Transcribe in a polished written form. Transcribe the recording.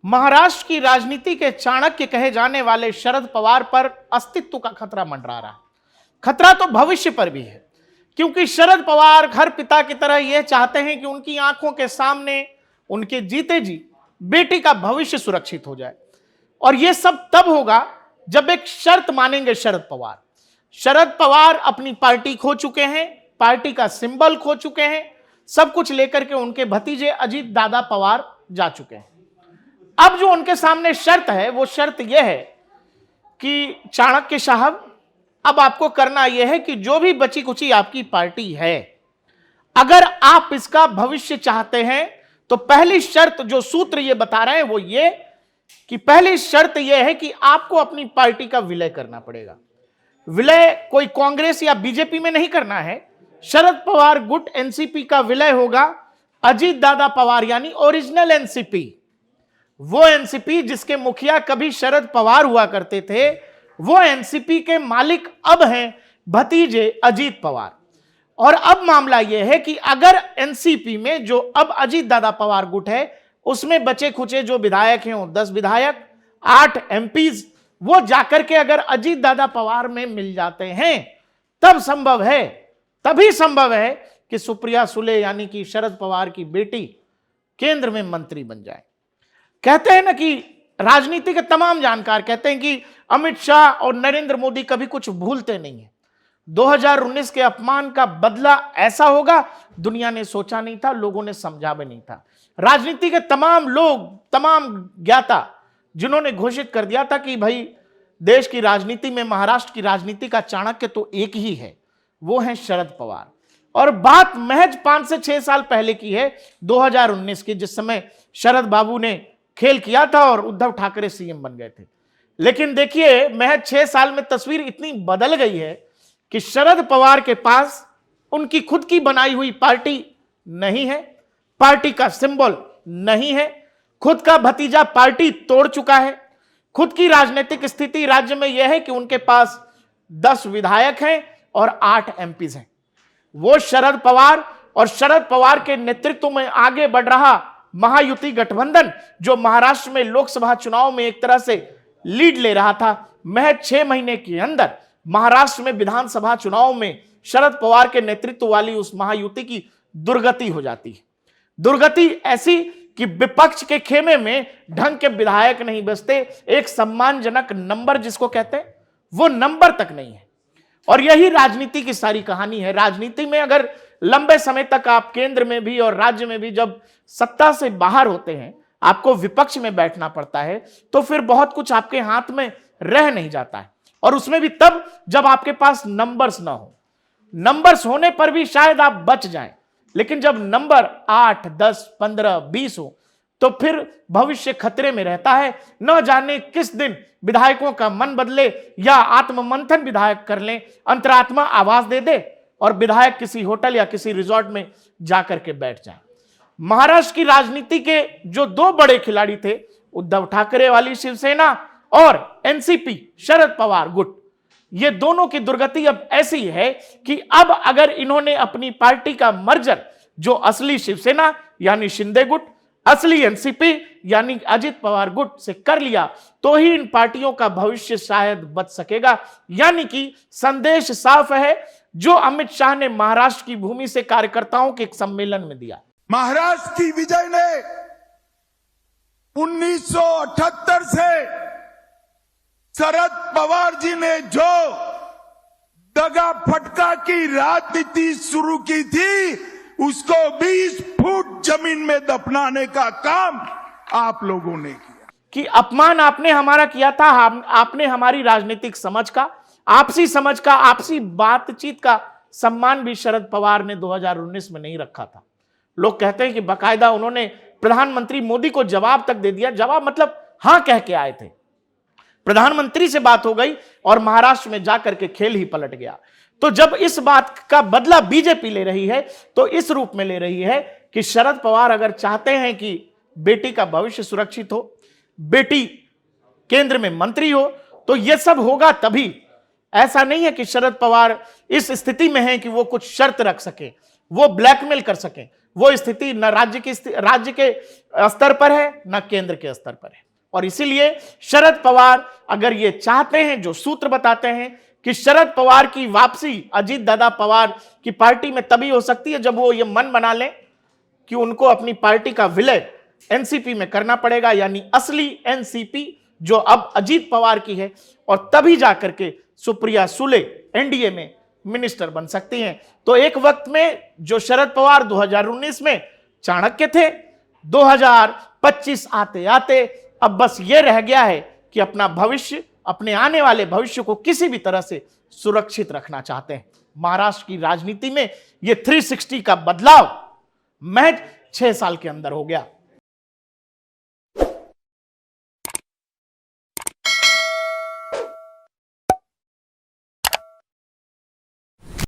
महाराष्ट्र की राजनीति के चाणक्य कहे जाने वाले शरद पवार पर अस्तित्व का खतरा मंडरा रहा है। खतरा तो भविष्य पर भी है, क्योंकि शरद पवार हर पिता की तरह यह चाहते हैं कि उनकी आंखों के सामने उनके जीते जी बेटी का भविष्य सुरक्षित हो जाए। और यह सब तब होगा जब एक शर्त मानेंगे शरद पवार। शरद पवार अपनी पार्टी खो चुके हैं, पार्टी का सिंबल खो चुके हैं, सब कुछ लेकर के उनके भतीजे अजीत दादा पवार जा चुके हैं। अब जो उनके सामने शर्त है वो शर्त यह है कि चाणक्य साहब, अब आपको करना यह है कि जो भी बची कुची आपकी पार्टी है, अगर आप इसका भविष्य चाहते हैं तो पहली शर्त, जो सूत्र ये बता रहे हैं वो ये कि पहली शर्त यह है कि आपको अपनी पार्टी का विलय करना पड़ेगा। विलय कोई कांग्रेस या बीजेपी में नहीं करना है। शरद पवार गुट एनसीपी का विलय होगा अजीत दादा पवार यानी ओरिजिनल एनसीपी। वो एनसीपी जिसके मुखिया कभी शरद पवार हुआ करते थे, वो एनसीपी के मालिक अब हैं भतीजे अजीत पवार। और अब मामला यह है कि अगर एनसीपी में जो अब अजीत दादा पवार गुट है उसमें बचे खुचे जो विधायक हैं, 10 विधायक, 8 एमपीज, वो जाकर के अगर अजीत दादा पवार में मिल जाते हैं तब संभव है, तभी संभव है कि सुप्रिया सुले यानी कि शरद पवार की बेटी केंद्र में मंत्री बन जाए। कहते हैं ना कि राजनीति के तमाम जानकार कहते हैं कि अमित शाह और नरेंद्र मोदी कभी कुछ भूलते नहीं है। 2019 के अपमान का बदला ऐसा होगा, दुनिया ने सोचा नहीं था, लोगों ने समझा भी नहीं था। राजनीति के तमाम लोग, तमाम ज्ञाता जिन्होंने घोषित कर दिया था कि भाई देश की राजनीति में महाराष्ट्र की राजनीति का चाणक्य तो एक ही है, वो है शरद पवार। और बात महज 5 से 6 साल पहले की है, 2019 की, जिस समय शरद बाबू ने खेल किया था और उद्धव ठाकरे सीएम बन गए थे। लेकिन देखिए महज 6 साल में तस्वीर इतनी बदल गई है कि शरद पवार के पास उनकी खुद की बनाई हुई पार्टी नहीं है, पार्टी का सिंबल नहीं है, खुद का भतीजा पार्टी तोड़ चुका है। खुद की राजनीतिक स्थिति राज्य में यह है कि उनके पास 10 विधायक हैं और 8 एमपीज हैं। वो शरद पवार और शरद पवार के नेतृत्व में आगे बढ़ रहा महायुति गठबंधन, जो महाराष्ट्र में लोकसभा चुनाव में एक तरह से लीड ले रहा था, महज 6 महीने के अंदर महाराष्ट्र में विधानसभा चुनाव में शरद पवार के नेतृत्व वाली उस महायुति की दुर्गति हो जाती है। दुर्गति ऐसी कि विपक्ष के खेमे में ढंग के विधायक नहीं बचते, एक सम्मानजनक नंबर जिसको कहते हैं वो नंबर तक नहीं है। और यही राजनीति की सारी कहानी है। राजनीति में अगर लंबे समय तक आप केंद्र में भी और राज्य में भी जब सत्ता से बाहर होते हैं, आपको विपक्ष में बैठना पड़ता है, तो फिर बहुत कुछ आपके हाथ में रह नहीं जाता है। और उसमें भी तब जब आपके पास नंबर्स ना हो। नंबर्स होने पर भी शायद आप बच जाएं, लेकिन जब नंबर 8, 10, 15, 20 हो तो फिर भविष्य खतरे में रहता है। न जाने किस दिन विधायकों का मन बदले या आत्ममंथन विधायक कर लें, अंतरात्मा आवाज दे दे और विधायक किसी होटल या किसी रिजॉर्ट में जाकर के बैठ जाए। महाराष्ट्र की राजनीति के जो 2 बड़े खिलाड़ी थे, उद्धव ठाकरे वाली शिवसेना और एनसीपी शरद पवार गुट, ये दोनों की दुर्गति अब ऐसी है कि अब अगर इन्होंने अपनी पार्टी का मर्जर, जो असली शिवसेना यानी शिंदे गुट, असली एनसीपी यानी अजित पवार गुट से कर लिया, तो ही इन पार्टियों का भविष्य शायद बच सकेगा। यानी कि संदेश साफ है जो अमित शाह ने महाराष्ट्र की भूमि से कार्यकर्ताओं के एक सम्मेलन में दिया। महाराष्ट्र की विजय ने 1978 से शरद पवार जी ने जो दगा फटका की राजनीति शुरू की थी, उसको 20 फुट जमीन में दफनाने का काम आप लोगों ने किया। कि अपमान आपने हमारा किया था, आपने हमारी राजनीतिक समझ का, आपसी बातचीत का सम्मान भी शरद पवार ने 2019 में नहीं रखा था। लोग कहते हैं कि बाकायदा उन्होंने प्रधानमंत्री मोदी को जवाब तक दे दिया। जवाब मतलब हां कह के आए थे, प्रधानमंत्री से बात हो गई और महाराष्ट्र में जाकर के खेल ही पलट गया। तो जब इस बात का बदला बीजेपी ले रही है तो इस रूप में ले रही है कि शरद पवार अगर चाहते हैं कि बेटी का भविष्य सुरक्षित हो, बेटी केंद्र में मंत्री हो, तो यह सब होगा तभी। ऐसा नहीं है कि शरद पवार इस स्थिति में है कि वो कुछ शर्त रख सके। वो ब्लैकमेल कर सकें। वो स्थिति न राज्य के स्तर पर है, न केंद्र के स्तर पर है। और इसीलिए शरद पवार अगर ये चाहते हैं, जो सूत्र बताते हैं कि शरद पवार की वापसी अजीत दादा पवार की पार्टी में तभी हो सकती है जब वो ये मन बना लें कि उनको अपनी पार्टी का विलय एनसीपी में करना पड़ेगा, यानी असली एनसीपी जो अब अजीत पवार की है, और तभी जाकर के सुप्रिया सुले एनडीए में मिनिस्टर बन सकती हैं। तो एक वक्त में जो शरद पवार 2019 में चाणक्य थे, 2025 आते आते अब बस ये रह गया है कि अपना भविष्य, अपने आने वाले भविष्य को किसी भी तरह से सुरक्षित रखना चाहते हैं। महाराष्ट्र की राजनीति में ये 360 का बदलाव महज 6 साल के अंदर हो गया।